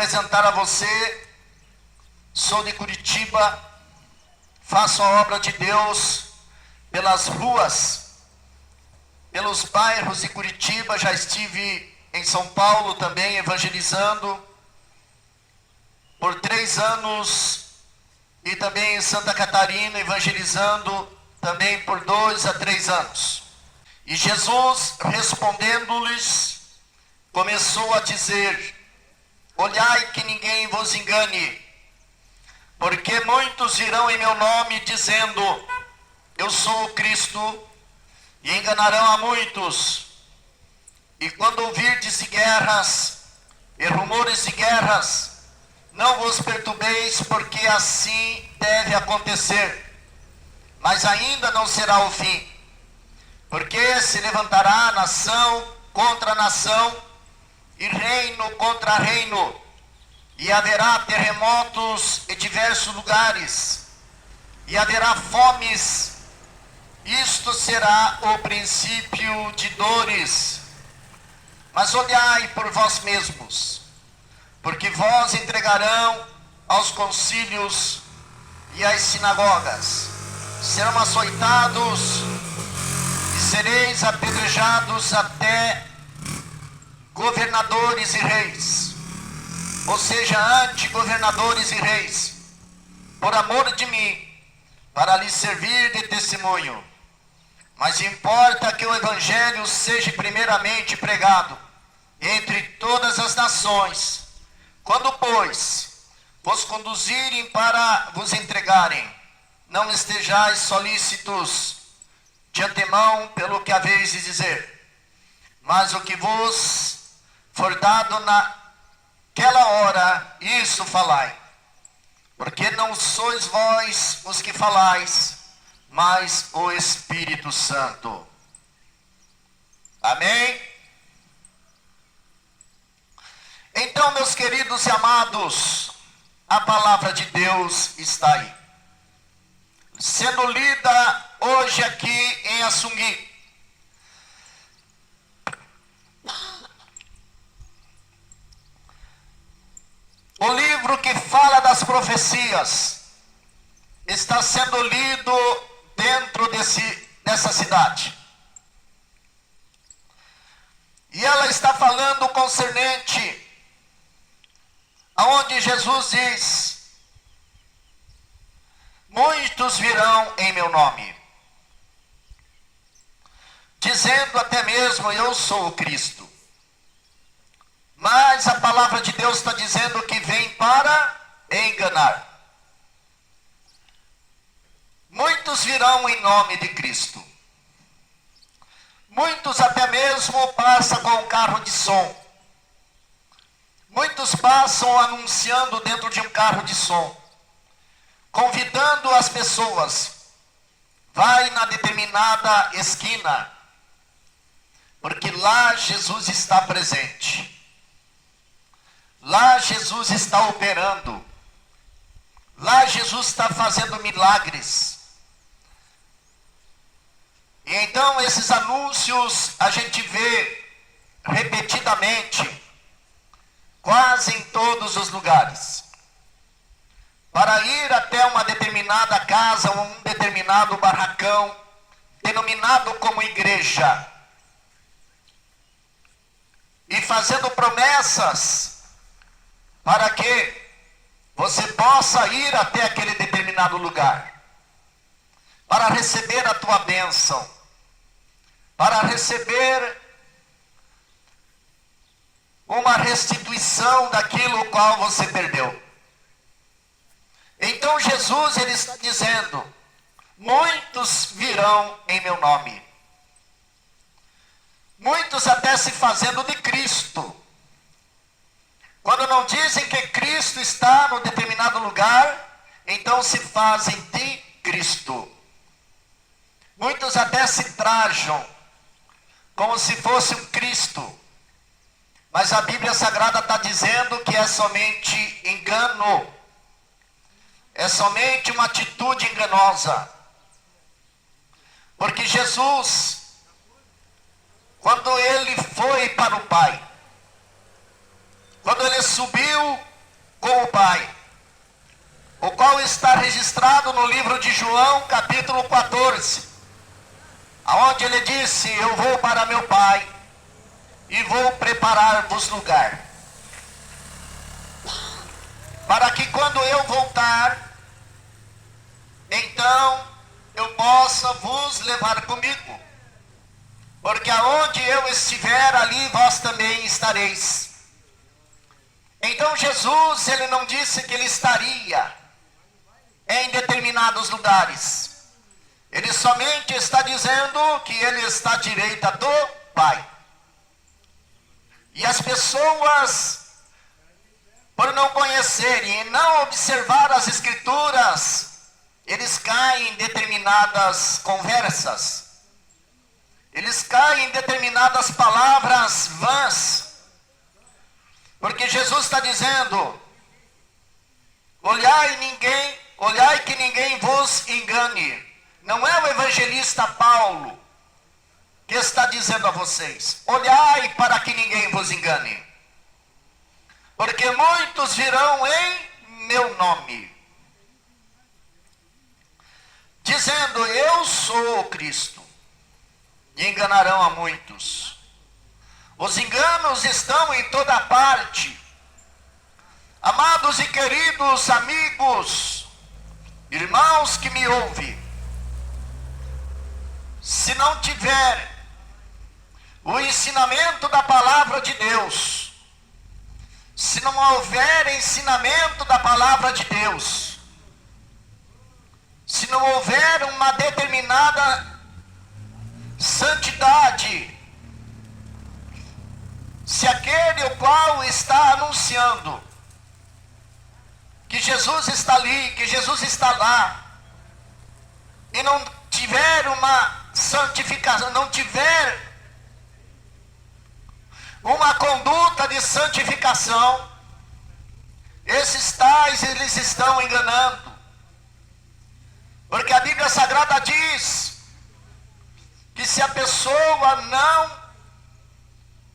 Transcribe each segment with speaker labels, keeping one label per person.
Speaker 1: apresentar a você. Sou de Curitiba, faço a obra de Deus pelas ruas, pelos bairros de Curitiba. Já estive em São Paulo também evangelizando por 3 anos e também em Santa Catarina evangelizando também por 2 a 3 anos. E Jesus, respondendo-lhes, começou a dizer: olhai que ninguém vos engane, porque muitos virão em meu nome dizendo: eu sou o Cristo, e enganarão a muitos. E quando ouvirdes de guerras e rumores de guerras, não vos perturbeis, porque assim deve acontecer, mas ainda não será o fim. Porque se levantará nação contra nação, e reino contra reino, e haverá terremotos em diversos lugares, e haverá fomes. Isto será o princípio de dores. Mas olhai por vós mesmos, porque vós entregarão aos concílios e às sinagogas, serão açoitados e sereis apedrejados até governadores e reis, ou seja, ante governadores e reis, por amor de mim, para lhes servir de testemunho. Mas importa que o evangelho seja primeiramente pregado entre todas as nações. Quando, pois, vos conduzirem para vos entregarem, não estejais solícitos de antemão pelo que haveis de dizer, mas o que vos for dado naquela hora, isso falai, porque não sois vós os que falais, mas o Espírito Santo. Amém? Então, meus queridos e amados, a palavra de Deus está aí, sendo lida hoje aqui em Assungui. O livro que fala das profecias está sendo lido dentro dessa cidade. E ela está falando concernente aonde Jesus diz: muitos virão em meu nome, dizendo até mesmo: eu sou o Cristo. Mas a palavra de Deus está dizendo que vem para enganar. Muitos virão em nome de Cristo. Muitos até mesmo passam com um carro de som. Muitos passam anunciando dentro de um carro de som, convidando as pessoas: vai na determinada esquina, porque lá Jesus está presente. Lá Jesus está operando. Lá Jesus está fazendo milagres. E então esses anúncios a gente vê repetidamente, quase em todos os lugares. Para ir até uma determinada casa, um determinado barracão, denominado como igreja, e fazendo promessas para que você possa ir até aquele determinado lugar, para receber a tua bênção, para receber uma restituição daquilo qual você perdeu. Então Jesus, ele está dizendo: muitos virão em meu nome. Muitos até se fazendo de Cristo. Quando não dizem que Cristo está no determinado lugar, então se fazem de Cristo. Muitos até se trajam como se fosse um Cristo. Mas a Bíblia Sagrada está dizendo que é somente engano. É somente uma atitude enganosa. Porque Jesus, quando ele foi para o Pai, quando ele subiu com o Pai, o qual está registrado no livro de João, capítulo 14, aonde ele disse: eu vou para meu Pai e vou preparar-vos lugar, para que quando eu voltar, então eu possa vos levar comigo, porque aonde eu estiver, ali vós também estareis. Então Jesus, ele não disse que ele estaria em determinados lugares. Ele somente está dizendo que ele está à direita do Pai. E as pessoas, por não conhecerem e não observar as Escrituras, eles caem em determinadas conversas. Eles caem em determinadas palavras vãs. Porque Jesus está dizendo: olhai que ninguém vos engane. Não é o evangelista Paulo que está dizendo a vocês: olhai para que ninguém vos engane. Porque muitos virão em meu nome, dizendo: eu sou o Cristo, e enganarão a muitos. Os enganos estão em toda parte. Amados e queridos amigos, irmãos que me ouvem, se não tiver o ensinamento da palavra de Deus, se não houver ensinamento da palavra de Deus, se não houver uma determinada santidade, se aquele o qual está anunciando que Jesus está ali, que Jesus está lá, e não tiver uma santificação, não tiver uma conduta de santificação, esses tais, eles estão enganando. Porque a Bíblia Sagrada diz que se a pessoa não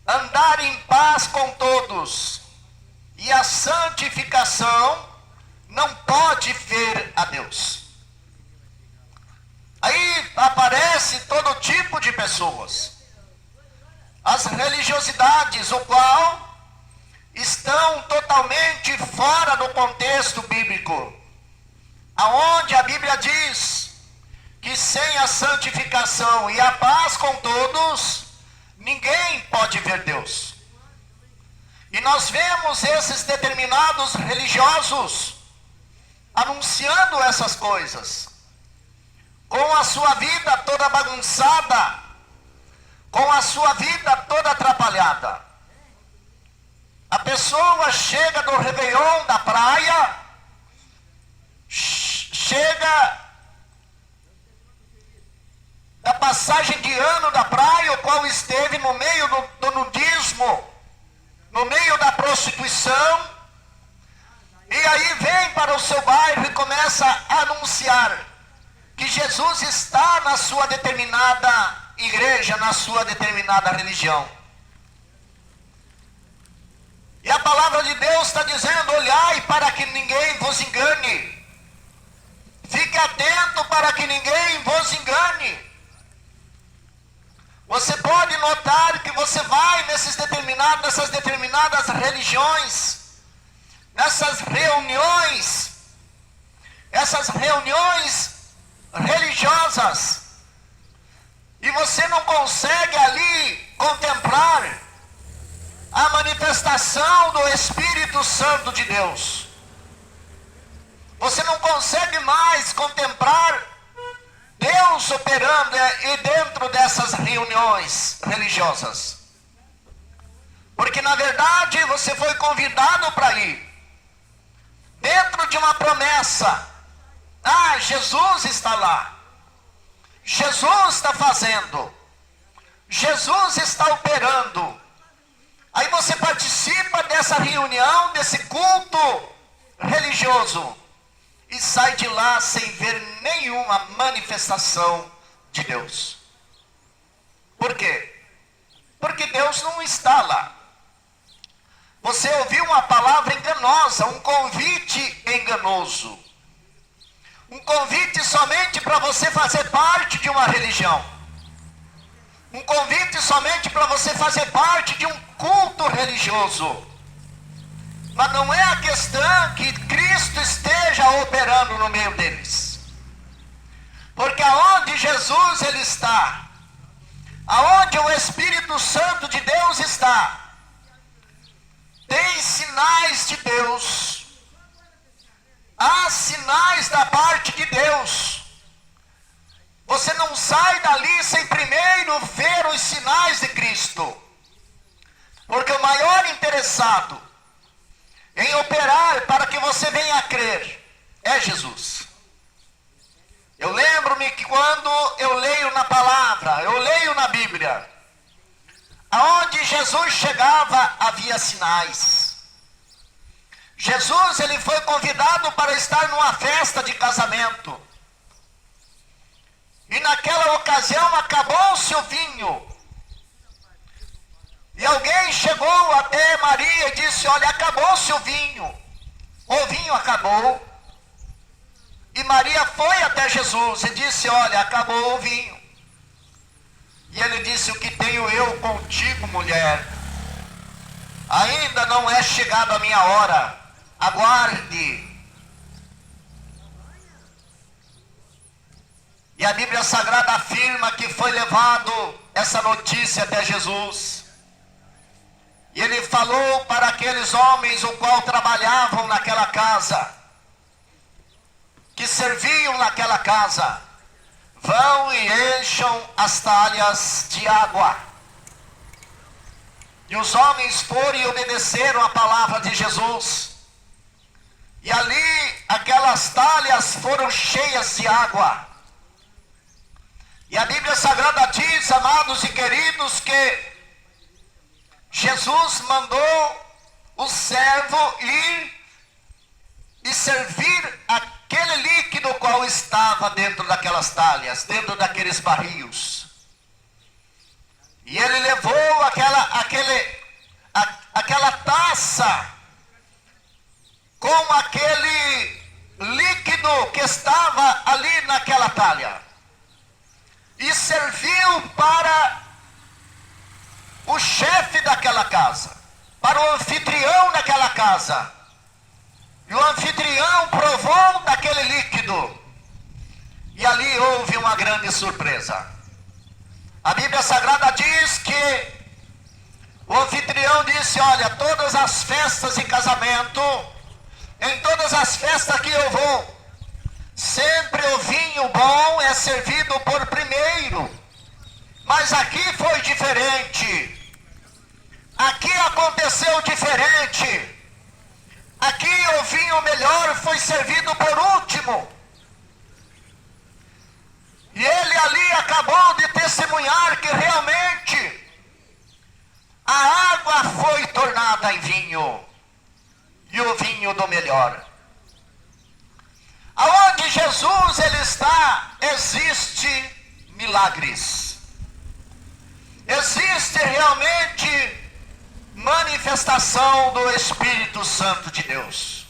Speaker 1: andar em paz com todos, e a santificação, não pode ver a Deus. Aí aparece todo tipo de pessoas, as religiosidades, o qual estão totalmente fora do contexto bíblico, aonde a Bíblia diz que sem a santificação e a paz com todos, ninguém pode ver Deus. E nós vemos esses determinados religiosos anunciando essas coisas, com a sua vida toda bagunçada, com a sua vida toda atrapalhada. A pessoa chega do Réveillon da praia, chega da passagem de ano da praia, o qual esteve no meio do nudismo, no meio da prostituição, e aí vem para o seu bairro e começa a anunciar que Jesus está na sua determinada igreja, na sua determinada religião. E a palavra de Deus está dizendo: olhai para que ninguém vos engane. Fique atento para que ninguém vos engane. Você pode notar que você vai nessas determinadas religiões, nessas reuniões, essas reuniões religiosas, e você não consegue ali contemplar a manifestação do Espírito Santo de Deus. Você não consegue mais contemplar Deus operando e dentro dessas reuniões religiosas. Porque na verdade você foi convidado para ir dentro de uma promessa. Ah, Jesus está lá. Jesus está fazendo. Jesus está operando. Aí você participa dessa reunião, desse culto religioso, e sai de lá sem ver nenhuma manifestação de Deus. Por quê? Porque Deus não está lá. Você ouviu uma palavra enganosa, um convite enganoso. Um convite somente para você fazer parte de uma religião. Um convite somente para você fazer parte de um culto religioso. Mas não é a questão que Cristo esteja operando no meio deles. Porque aonde Jesus ele está, aonde o Espírito Santo de Deus está, tem sinais de Deus. Há sinais da parte de Deus. Você não sai dali sem primeiro ver os sinais de Cristo. Porque o maior interessado em operar para que você venha a crer é Jesus. Eu lembro-me que quando eu leio na palavra, eu leio na Bíblia, aonde Jesus chegava havia sinais. Jesus ele foi convidado para estar numa festa de casamento. E naquela ocasião acabou-se o vinho. E alguém chegou até Maria e disse: olha, acabou-se o vinho. O vinho acabou. E Maria foi até Jesus e disse: olha, acabou o vinho. E ele disse: o que tenho eu contigo, mulher? Ainda não é chegada a minha hora. Aguarde. E a Bíblia Sagrada afirma que foi levado essa notícia até Jesus. E ele falou para aqueles homens o qual trabalhavam naquela casa, que serviam naquela casa: vão e encham as talhas de água. E os homens foram e obedeceram a palavra de Jesus. E ali aquelas talhas foram cheias de água. E a Bíblia Sagrada diz, amados e queridos, que Jesus mandou o servo ir e servir aquele líquido qual estava dentro daquelas talhas, dentro daqueles barris. E ele levou aquela taça com aquele líquido que estava ali naquela talha. E serviu para o chefe daquela casa, para o anfitrião daquela casa. E o anfitrião provou daquele líquido. E ali houve uma grande surpresa. A Bíblia Sagrada diz que o anfitrião disse: olha, todas as festas de casamento, em todas as festas que eu vou, sempre o vinho bom é servido por primeiro. Mas aqui foi diferente. Aqui aconteceu diferente. Aqui o vinho melhor foi servido por último. E ele ali acabou de testemunhar que realmente a água foi tornada em vinho. E o vinho do melhor. Aonde Jesus ele está, existe milagres. Existe realmente manifestação do Espírito Santo de Deus.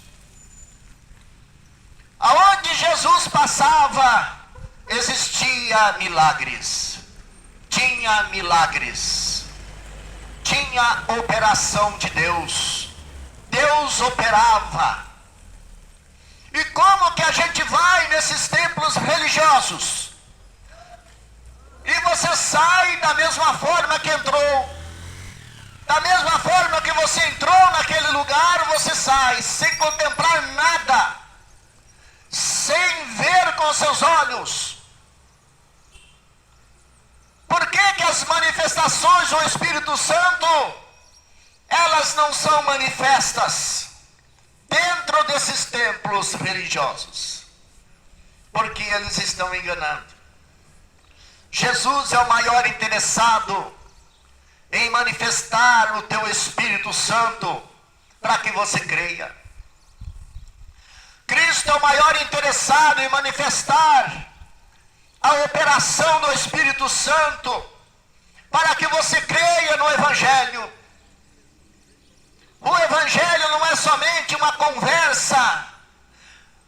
Speaker 1: Aonde Jesus passava, existia milagres. Tinha milagres. Tinha operação de Deus. Deus operava. E como que a gente vai nesses templos religiosos? E você sai da mesma forma que entrou. Da mesma forma que você entrou naquele lugar, você sai sem contemplar nada. Sem ver com seus olhos. Por que as manifestações do Espírito Santo, elas não são manifestas dentro desses templos religiosos? Porque eles estão enganando. Jesus é o maior interessado em manifestar o teu Espírito Santo para que você creia. Cristo é o maior interessado em manifestar a operação do Espírito Santo para que você creia no Evangelho. O Evangelho não é somente uma conversa.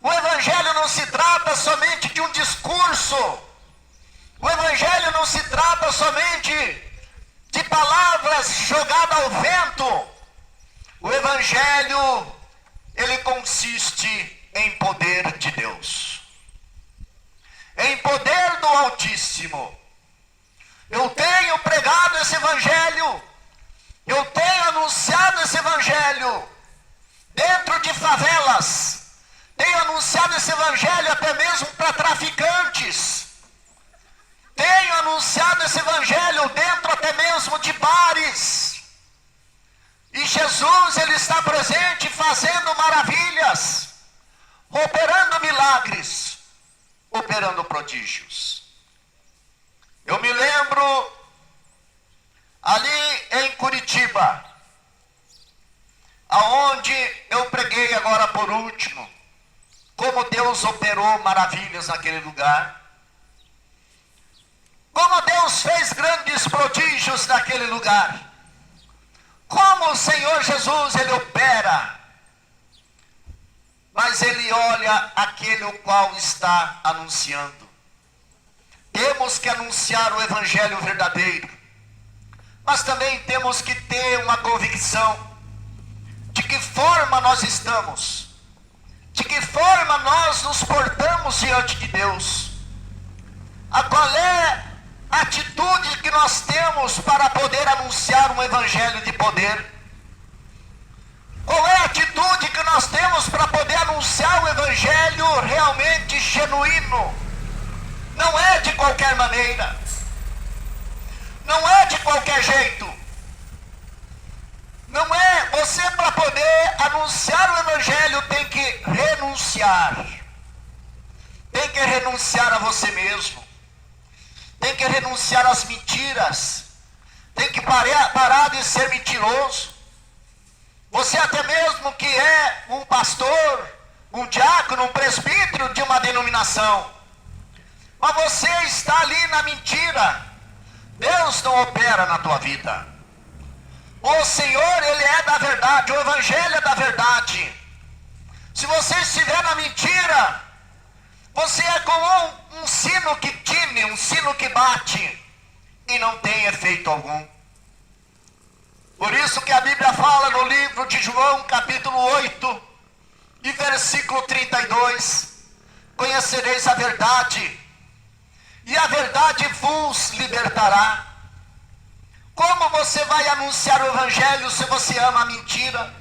Speaker 1: O Evangelho não se trata somente de um discurso. O Evangelho não se trata somente de palavras jogadas ao vento. O Evangelho, ele consiste em poder de Deus. Em poder do Altíssimo. Eu tenho pregado esse Evangelho. Eu tenho anunciado esse Evangelho dentro de favelas. Tenho anunciado esse Evangelho até mesmo para traficantes. Tenho anunciado esse Evangelho dentro até mesmo de bares. E Jesus, ele está presente fazendo maravilhas, operando milagres, operando prodígios. Eu me lembro ali em Curitiba, aonde eu preguei agora por último, como Deus operou maravilhas naquele lugar. Como Deus fez grandes prodígios naquele lugar. Como o Senhor Jesus, ele opera. Mas ele olha aquele o qual está anunciando. Temos que anunciar o Evangelho verdadeiro. Mas também temos que ter uma convicção de que forma nós estamos. De que forma nós nos portamos diante de Deus. Qual é a atitude que nós temos para poder anunciar um Evangelho de poder? Qual é a atitude que nós temos para poder anunciar o Evangelho realmente genuíno? Não é de qualquer maneira. Não é de qualquer jeito. Não é, você para poder anunciar o Evangelho tem que renunciar. Tem que renunciar a você mesmo. Tem que renunciar às mentiras. Tem que parar de ser mentiroso. Você até mesmo que é um pastor, um diácono, um presbítero de uma denominação. Mas você está ali na mentira. Deus não opera na tua vida. O Senhor, ele é da verdade. O Evangelho é da verdade. Se você estiver na mentira, você é como um sino que tine, um sino que bate e não tem efeito algum. Por isso que a Bíblia fala no livro de João, capítulo 8, e versículo 32, conhecereis a verdade, e a verdade vos libertará. Como você vai anunciar o Evangelho se você ama a mentira?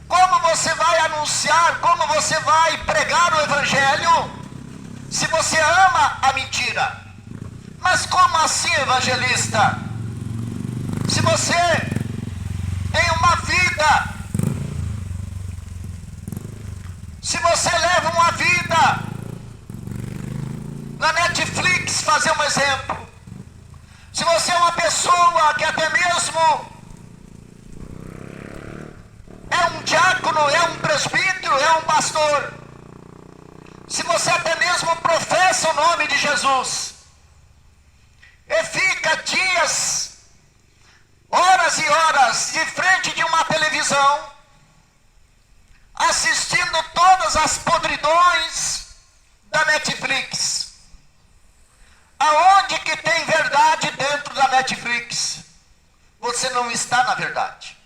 Speaker 1: Como você vai anunciar, como você vai pregar o Evangelho se você ama a mentira? Mas como assim, evangelista? Se você tem uma vida, se você leva uma vida na Netflix, fazer um exemplo, se você é uma pessoa que até mesmo é um diácono, é um presbítero, é um pastor, se você até mesmo professa o nome de Jesus, e fica dias, horas e horas, de frente de uma televisão, assistindo todas as podridões da Netflix. Aonde que tem verdade dentro da Netflix? Você não está na verdade.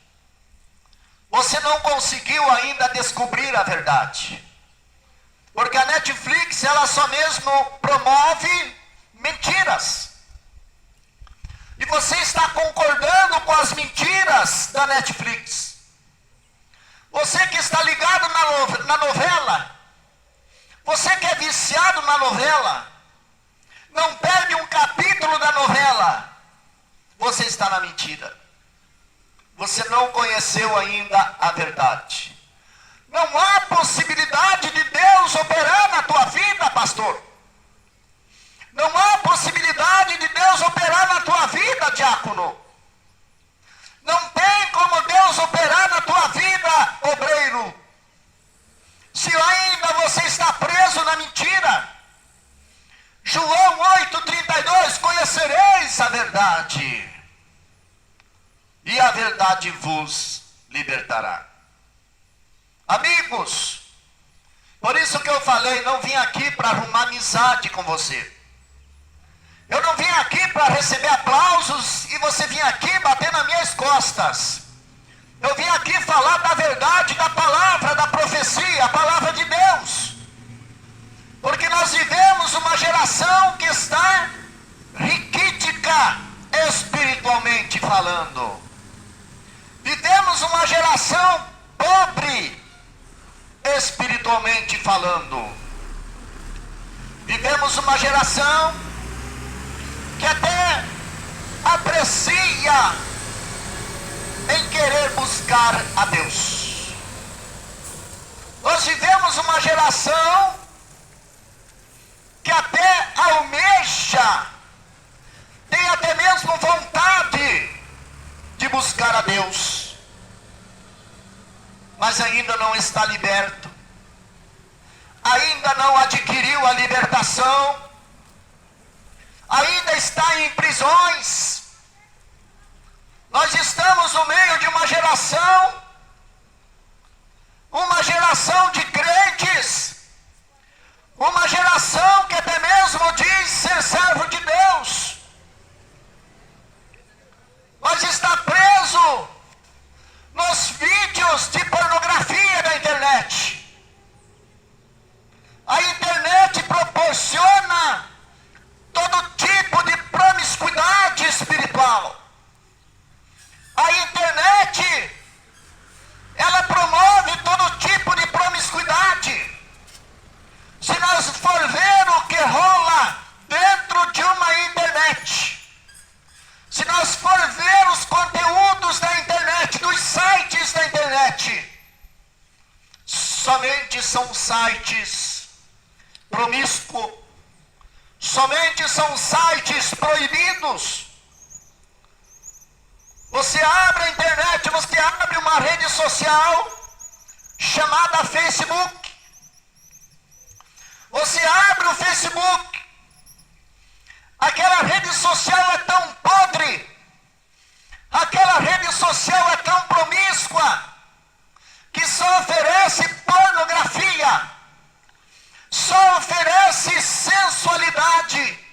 Speaker 1: Você não conseguiu ainda descobrir a verdade. Porque a Netflix, ela só mesmo promove mentiras. E você está concordando com as mentiras da Netflix. Você que está ligado na novela, você que é viciado na novela, não perde um capítulo da novela, você está na mentira. Você não conheceu ainda a verdade. Não há possibilidade de Deus operar na tua vida, pastor. Não há possibilidade de Deus operar na tua vida, diácono. Não tem como Deus operar na tua vida, obreiro, se ainda você está preso na mentira. João 8,32, conhecereis a verdade, e a verdade vos libertará. Amigos, por isso que eu falei, não vim aqui para arrumar amizade com você. Eu não vim aqui para receber aplausos e você vir aqui bater nas minhas costas. Eu vim aqui falar da verdade, da palavra, da profecia, a palavra de Deus. Porque nós vivemos uma geração que está riquítica, espiritualmente falando. Vivemos uma geração pobre, espiritualmente falando. Vivemos uma geração que até aprecia em querer buscar a Deus. Nós vivemos uma geração que até almeja, tem até mesmo vontade de buscar a Deus, mas ainda não está liberto, ainda não adquiriu a libertação, ainda está em prisões. Nós estamos no meio de uma geração de crentes, uma geração que até mesmo diz ser servo de Deus, mas está preso nos vídeos de pornografia da internet. A internet proporciona todo tipo de promiscuidade espiritual. A internet, ela promove todo tipo de promiscuidade. Se nós for ver o que rola dentro de uma internet, se nós for ver os conteúdos da internet, dos sites da internet, somente são sites promíscuos, somente são sites proibidos. Você abre a internet, você abre uma rede social chamada Facebook. Você abre o Facebook, aquela rede social é tão podre, aquela rede social é tão promíscua, que só oferece pornografia, só oferece sensualidade.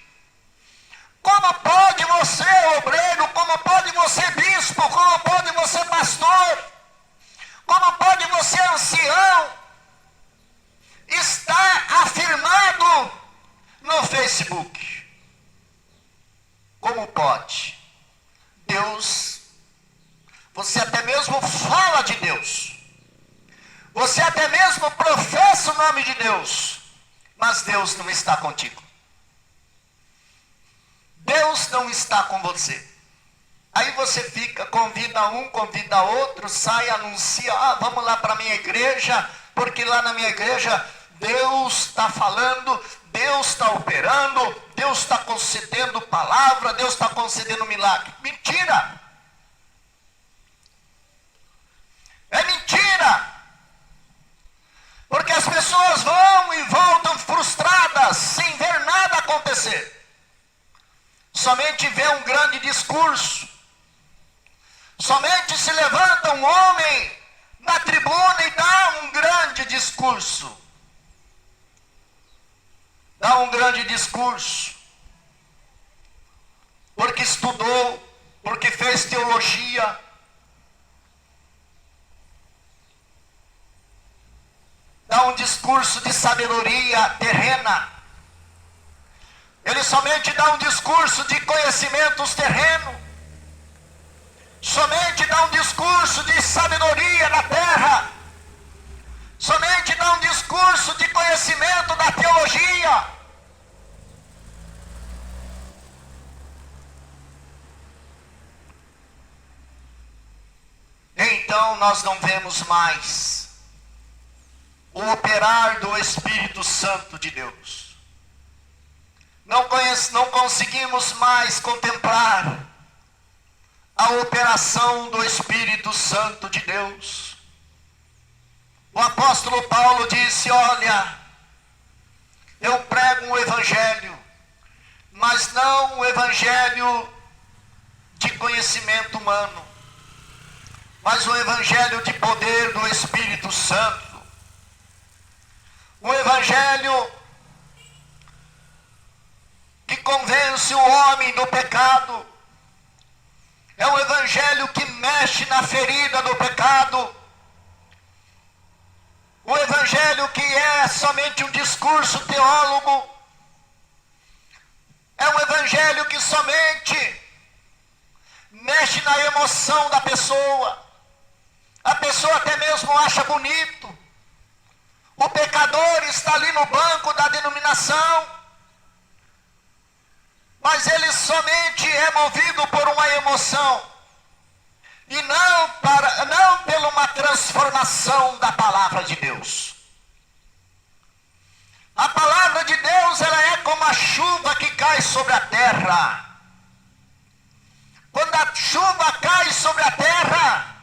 Speaker 1: Como pode você, obreiro, como pode você, bispo, como pode você, pastor, como pode você, ancião, estar afirmado no Facebook? Como pode? Deus, você até mesmo fala de Deus, você até mesmo professa o nome de Deus, mas Deus não está contigo. Deus não está com você. Aí você fica, convida um, convida outro, sai, anuncia, vamos lá para a minha igreja, porque lá na minha igreja Deus está falando, Deus está operando, Deus está concedendo palavra, Deus está concedendo milagre. Mentira! É mentira! Porque as pessoas vão e voltam frustradas, sem ver nada acontecer. Somente vê um grande discurso, somente se levanta um homem na tribuna e dá um grande discurso. Dá um grande discurso, porque estudou, porque fez teologia. Dá um discurso de sabedoria terrena. Ele somente dá um discurso de conhecimentos terrenos. Somente dá um discurso de sabedoria da terra. Somente dá um discurso de conhecimento da teologia. Então nós não vemos mais o operar do Espírito Santo de Deus. Não conseguimos mais contemplar a operação do Espírito Santo de Deus. O apóstolo Paulo disse: olha, eu prego um evangelho, mas não um evangelho de conhecimento humano, mas um evangelho de poder do Espírito Santo. Um evangelho que convence o homem do pecado. É um evangelho que mexe na ferida do pecado. O evangelho que é somente um discurso teólogo. É um evangelho que somente mexe na emoção da pessoa. A pessoa até mesmo acha bonito. O pecador está ali no banco da denominação, mas ele somente é movido por uma emoção, e não por uma transformação da palavra de Deus. A palavra de Deus, ela é como a chuva que cai sobre a terra. Quando a chuva cai sobre a terra,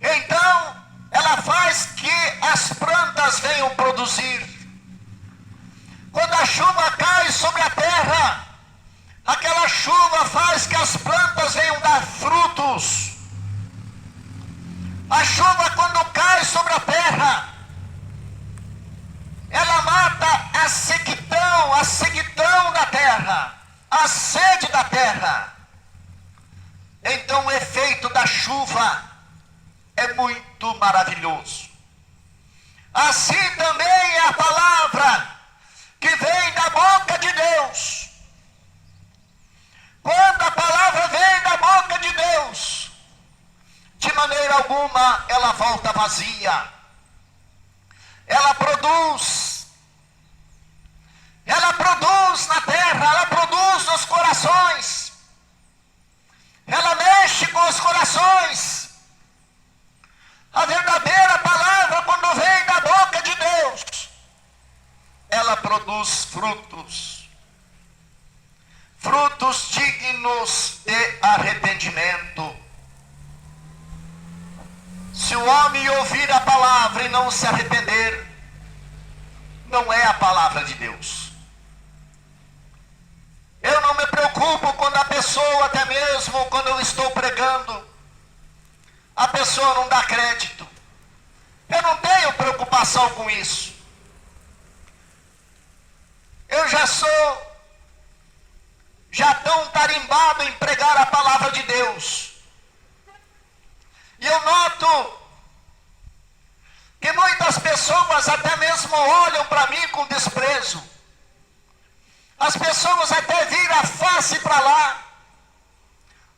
Speaker 1: então ela faz que as plantas venham produzir. Quando a chuva cai sobre a terra, aquela chuva faz que as plantas venham dar frutos. A chuva, quando cai sobre a terra, ela mata a sequidão da terra, a sede da terra. Então o efeito da chuva é muito maravilhoso. Assim também é a palavra que vem da boca de Deus. Quando a palavra vem da boca de Deus, de maneira alguma ela volta vazia. Ela produz na terra, ela produz nos corações, ela mexe com os corações. A verdadeira palavra, quando vem da boca de Deus, ela produz frutos dignos de arrependimento. Se o homem ouvir a palavra e não se arrepender, não é a palavra de Deus. Eu não me preocupo quando a pessoa, até mesmo quando eu estou pregando, a pessoa não dá crédito. Eu não tenho preocupação com isso. Eu já tão tarimbado em pregar a palavra de Deus. E eu noto que muitas pessoas até mesmo olham para mim com desprezo. As pessoas até viram a face para lá,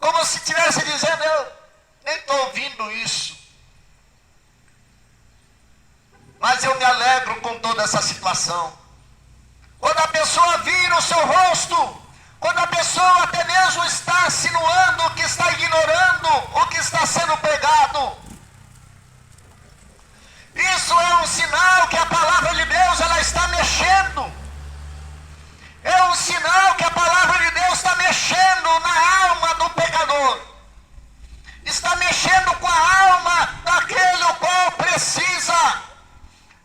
Speaker 1: como se estivesse dizendo: eu nem estou ouvindo isso. Mas eu me alegro com toda essa situação. Quando a pessoa vira o seu rosto, quando a pessoa até mesmo está insinuando, que está ignorando o que está sendo pregado, isso é um sinal que a palavra de Deus, ela está mexendo. É um sinal que a palavra de Deus está mexendo na alma do pecador. Está mexendo com a alma daquele o qual precisa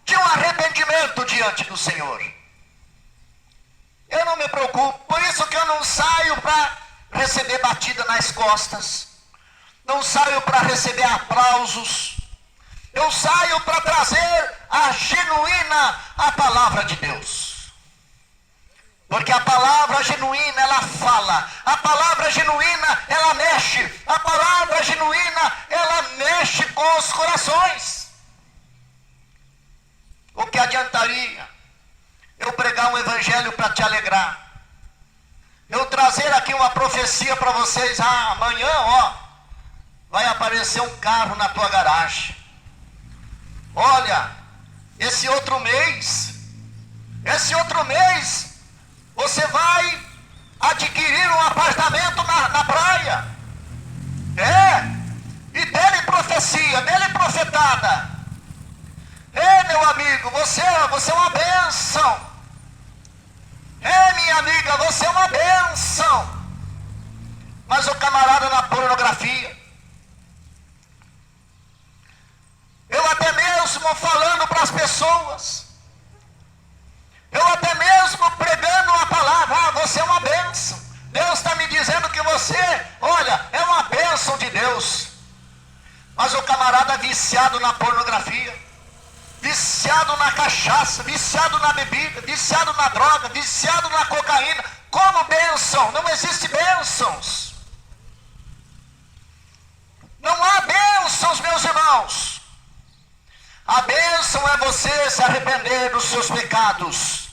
Speaker 1: de um arrependimento diante do Senhor. Eu não me preocupo, por isso que eu não saio para receber batida nas costas, não saio para receber aplausos, eu saio para trazer a genuína, a palavra de Deus. Porque a palavra genuína, ela fala, a palavra genuína, ela mexe, a palavra genuína, ela mexe com os corações. O que adiantaria eu pregar um evangelho para te alegrar? Eu trazer aqui uma profecia para vocês: amanhã, vai aparecer um carro na tua garagem. Olha, esse outro mês, você vai adquirir um apartamento na praia. E dele profecia, dele profetada. Meu amigo, você é uma bênção. Minha amiga, você é uma bênção. Mas o camarada na pornografia. Eu até mesmo falando para as pessoas, eu até mesmo pregando uma palavra: você é uma bênção. Deus está me dizendo que você, olha, é uma bênção de Deus. Mas o camarada viciado na pornografia, viciado na cachaça, viciado na bebida, viciado na droga, viciado na cocaína. Como bênção? Não existe bênçãos. Não há bênçãos, meus irmãos. A bênção é você se arrepender dos seus pecados.